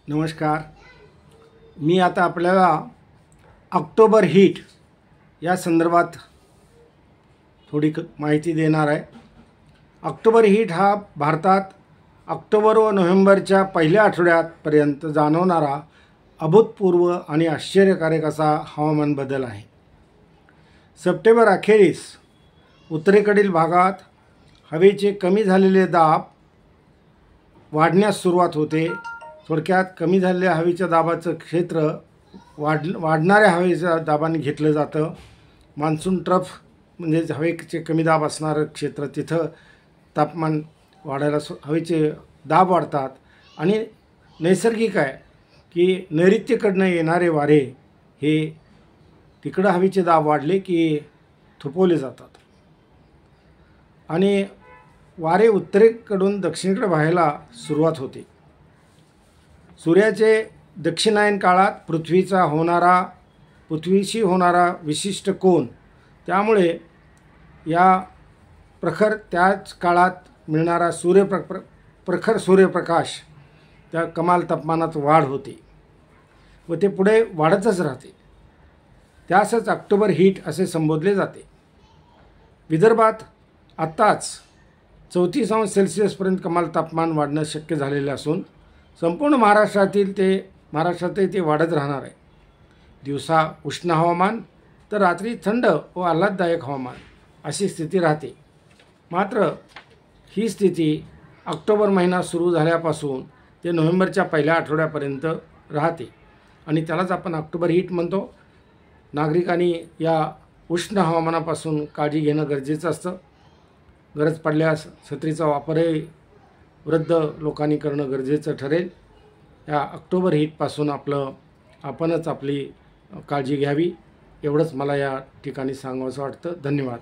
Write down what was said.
नमस्कार. मी आता आपल्याला ऑक्टोबर हीट या संदर्भात थोडी माहिती देणार आहे. ऑक्टोबर हीट हा भारतात ऑक्टोबर व नोव्हेंबरच्या पहिल्या आठवड्यापर्यंत जाणवणारा अभूतपूर्व आणि आश्चर्यकारक असा हवामान बदल आहे. सप्टेंबर अखेरीस उत्तरेकडील भागात हवेचे कमी झालेले दाब वाढण्यास सुरुवात होते. थोडक्यात कमी झालेल्या हवेच्या दाबाचं क्षेत्र वाढणाऱ्या हवेच्या दाबाने घेतलं जातं. मान्सून ट्रफ म्हणजे हवेचे कमी दाब असणारं क्षेत्र, तिथं तापमान वाढायला हवेचे दाब वाढतात आणि नैसर्गिक आहे की नैऋत्येकडनं येणारे वारे हे तिकडं हवेचे दाब वाढले की थोपवले जातात आणि वारे उत्तरेकडून दक्षिणेकडे व्हायला सुरुवात होते. सूर्याचे दक्षिणायन काळात पृथ्वीशी होणारा विशिष्ट कोन, त्यामुळे या त्याच काळात मिळणारा प्रखर सूर्यप्रकाश त्या कमाल तापमानात वाढ होते व ते पुढे वाढतच राहते. त्यासच ऑक्टोबर हीट असे संबोधले जाते. विदर्भात आत्ताच 34 सेल्सिअसपर्यंत कमाल तापमान वाढणं शक्य झालेले असून संपूर्ण महाराष्ट्रातही ते वाढत राहणार आहे. दिवसा उष्ण हवामान तर रात्री थंड व आल्हाददायक हवामान अशी स्थिती राहते. मात्र ही स्थिती ऑक्टोबर महिना सुरू झाल्यापासून ते नोव्हेंबरच्या पहिल्या आठवड्यापर्यंत राहते आणि त्यालाच आपण ऑक्टोबर हीट म्हणतो. नागरिकांनी या उष्ण हवामानापासून काळजी घेणं गरजेचं असतं. गरज पडल्यास छत्रीचा वापरही वृद्ध लोकांनी करणं गरजेचं ठरेल. या ऑक्टोबर हीटपासून आपणच आपली काळजी घ्यावी, एवढंच मला या ठिकाणी सांगावंसं वाटतं. धन्यवाद.